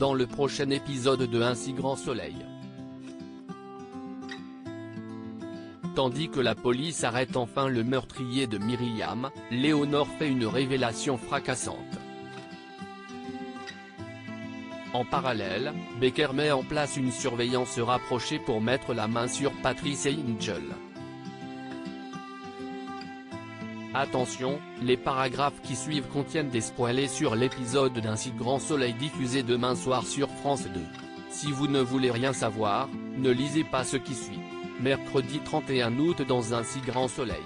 dans le prochain épisode de Un si grand soleil. Tandis que la police arrête enfin le meurtrier de Myriam, Léonore fait une révélation fracassante. En parallèle, Becker met en place une surveillance rapprochée pour mettre la main sur Patrice et Angel. Attention, les paragraphes qui suivent contiennent des spoilers sur l'épisode d'Un si grand soleil diffusé demain soir sur France 2. Si vous ne voulez rien savoir, ne lisez pas ce qui suit. Mercredi 31 août dans Un si grand soleil.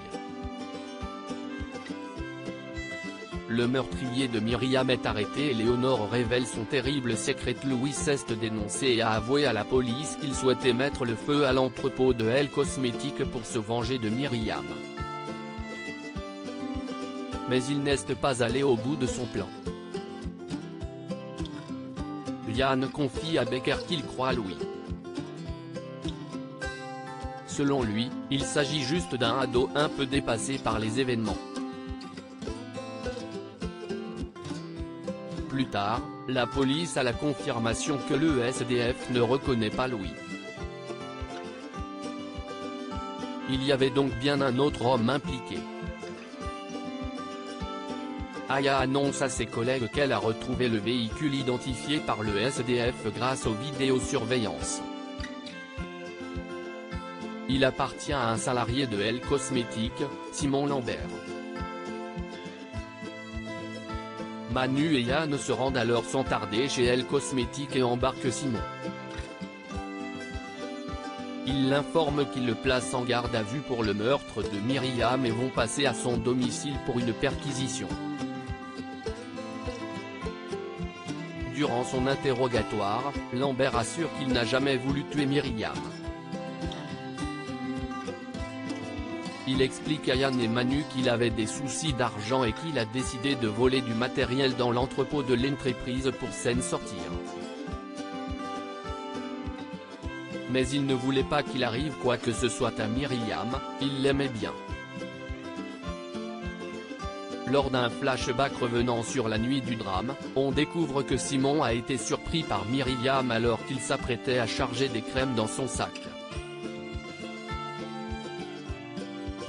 Le meurtrier de Myriam est arrêté et Léonore révèle son terrible secret. Louis est dénoncé et a avoué à la police qu'il souhaitait mettre le feu à l'entrepôt de Elle Cosmétiques pour se venger de Myriam. Mais il n'est pas allé au bout de son plan. Yann confie à Becker qu'il croit Louis. Selon lui, il s'agit juste d'un ado un peu dépassé par les événements. Plus tard, la police a la confirmation que le SDF ne reconnaît pas Louis. Il y avait donc bien un autre homme impliqué. Aya annonce à ses collègues qu'elle a retrouvé le véhicule identifié par le SDF grâce aux vidéosurveillances. Il appartient à un salarié de Elle Cosmétiques, Simon Lambert. Manu et Yann se rendent alors sans tarder chez Elle Cosmétiques et embarquent Simon. Ils l'informent qu'ils le placent en garde à vue pour le meurtre de Myriam et vont passer à son domicile pour une perquisition. Durant son interrogatoire, Lambert assure qu'il n'a jamais voulu tuer Myriam. Il explique à Yann et Manu qu'il avait des soucis d'argent et qu'il a décidé de voler du matériel dans l'entrepôt de l'entreprise pour s'en sortir. Mais il ne voulait pas qu'il arrive quoi que ce soit à Myriam, il l'aimait bien. Lors d'un flashback revenant sur la nuit du drame, on découvre que Simon a été surpris par Myriam alors qu'il s'apprêtait à charger des crèmes dans son sac.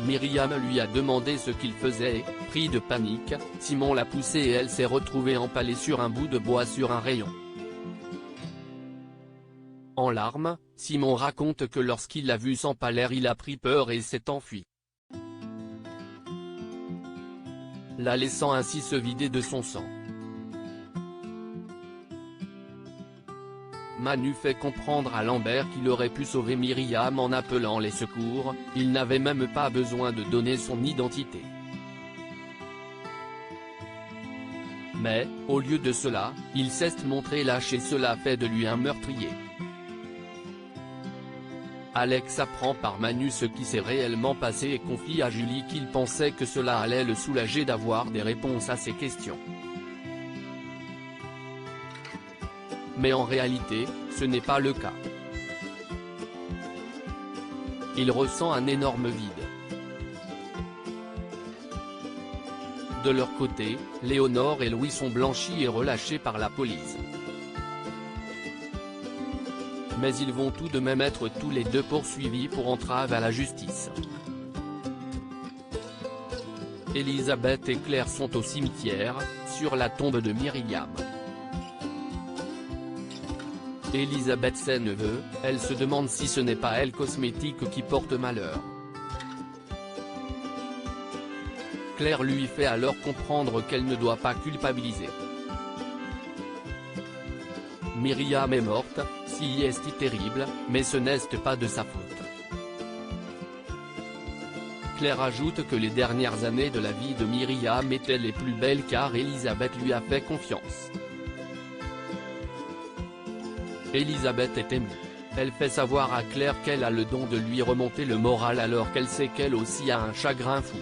Myriam lui a demandé ce qu'il faisait et, pris de panique, Simon l'a poussée et elle s'est retrouvée empalée sur un bout de bois sur un rayon. En larmes, Simon raconte que lorsqu'il l'a vue s'empaler il a pris peur et s'est enfui, la laissant ainsi se vider de son sang. Manu fait comprendre à Lambert qu'il aurait pu sauver Myriam en appelant les secours, il n'avait même pas besoin de donner son identité. Mais, au lieu de cela, il s'est montré lâche et cela fait de lui un meurtrier. Alex apprend par Manu ce qui s'est réellement passé et confie à Julie qu'il pensait que cela allait le soulager d'avoir des réponses à ses questions. Mais en réalité, ce n'est pas le cas. Il ressent un énorme vide. De leur côté, Léonore et Louis sont blanchis et relâchés par la police. Mais ils vont tout de même être tous les deux poursuivis pour entrave à la justice. Elisabeth et Claire sont au cimetière, sur la tombe de Myriam. Elisabeth sait neveu, elle se demande si ce n'est pas Elle Cosmétiques qui porte malheur. Claire lui fait alors comprendre qu'elle ne doit pas culpabiliser. Myriam est morte, si est terrible, mais ce n'est pas de sa faute. Claire ajoute que les dernières années de la vie de Myriam étaient les plus belles car Elisabeth lui a fait confiance. Elisabeth est émue. Elle fait savoir à Claire qu'elle a le don de lui remonter le moral alors qu'elle sait qu'elle aussi a un chagrin fou.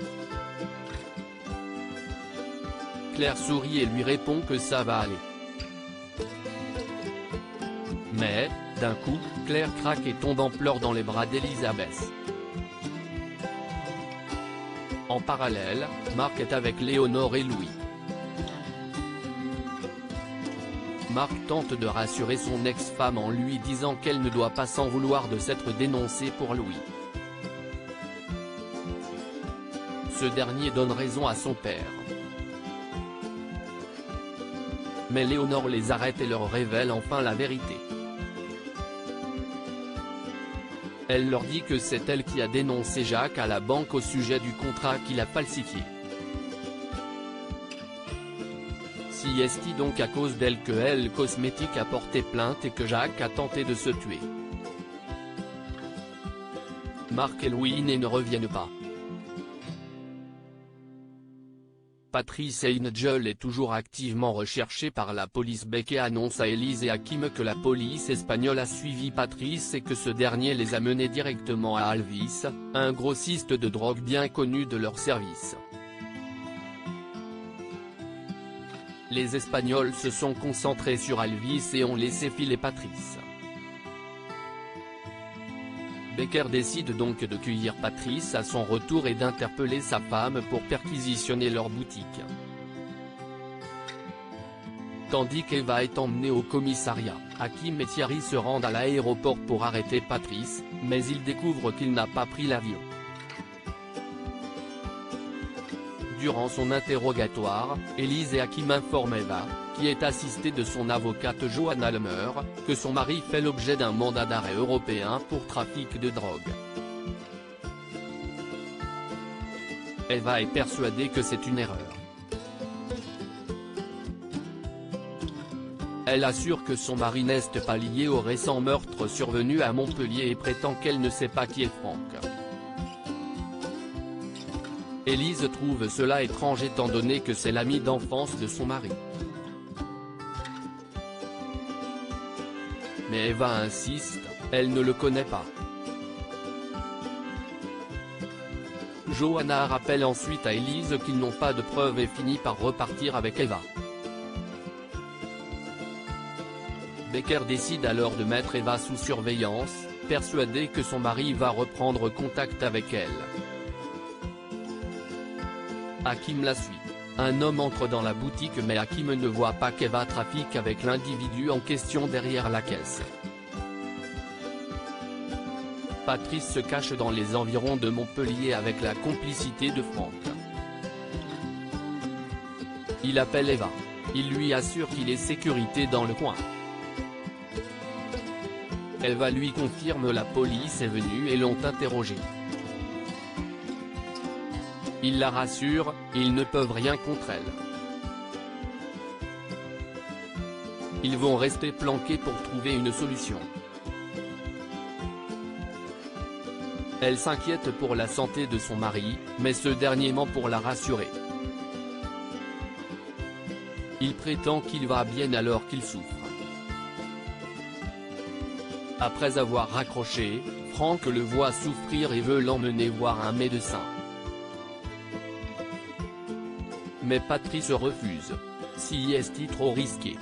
Claire sourit et lui répond que ça va aller. Mais, d'un coup, Claire craque et tombe en pleurs dans les bras d'Elisabeth. En parallèle, Marc est avec Léonore et Louis. Marc tente de rassurer son ex-femme en lui disant qu'elle ne doit pas s'en vouloir de s'être dénoncée pour Louis. Ce dernier donne raison à son père. Mais Léonore les arrête et leur révèle enfin la vérité. Elle leur dit que c'est elle qui a dénoncé Jacques à la banque au sujet du contrat qu'il a falsifié. Si est donc à cause d'elle que Elle Cosmétique a porté plainte et que Jacques a tenté de se tuer. Marc et Louis ne reviennent pas. Patrice Angel est toujours activement recherché par la police. Becker annonce à Elise et Hakim que la police espagnole a suivi Patrice et que ce dernier les a menés directement à Alvis, un grossiste de drogue bien connu de leur service. Les Espagnols se sont concentrés sur Alvis et ont laissé filer Patrice. Becker décide donc de cueillir Patrice à son retour et d'interpeller sa femme pour perquisitionner leur boutique. Tandis qu'Eva est emmenée au commissariat, Hakim et Thierry se rendent à l'aéroport pour arrêter Patrice, mais ils découvrent qu'il n'a pas pris l'avion. Durant son interrogatoire, Elise et Hakim informent Eva, qui est assistée de son avocate Johanna Lemer, que son mari fait l'objet d'un mandat d'arrêt européen pour trafic de drogue. Eva est persuadée que c'est une erreur. Elle assure que son mari n'est pas lié au récent meurtre survenu à Montpellier et prétend qu'elle ne sait pas qui est Franck. Elise trouve cela étrange étant donné que c'est l'ami d'enfance de son mari. Mais Eva insiste, elle ne le connaît pas. Johanna rappelle ensuite à Elise qu'ils n'ont pas de preuves et finit par repartir avec Eva. Becker décide alors de mettre Eva sous surveillance, persuadé que son mari va reprendre contact avec elle. Hakim la suit. Un homme entre dans la boutique mais Hakim ne voit pas qu'Eva trafique avec l'individu en question derrière la caisse. Patrice se cache dans les environs de Montpellier avec la complicité de Franck. Il appelle Eva. Il lui assure qu'il est sécurité dans le coin. Eva lui confirme la police est venue et l'ont interrogé. Il la rassure, ils ne peuvent rien contre elle. Ils vont rester planqués pour trouver une solution. Elle s'inquiète pour la santé de son mari, mais ce dernier ment pour la rassurer. Il prétend qu'il va bien alors qu'il souffre. Après avoir raccroché, Franck le voit souffrir et veut l'emmener voir un médecin. Mais Patrice refuse. Si est trop risqué.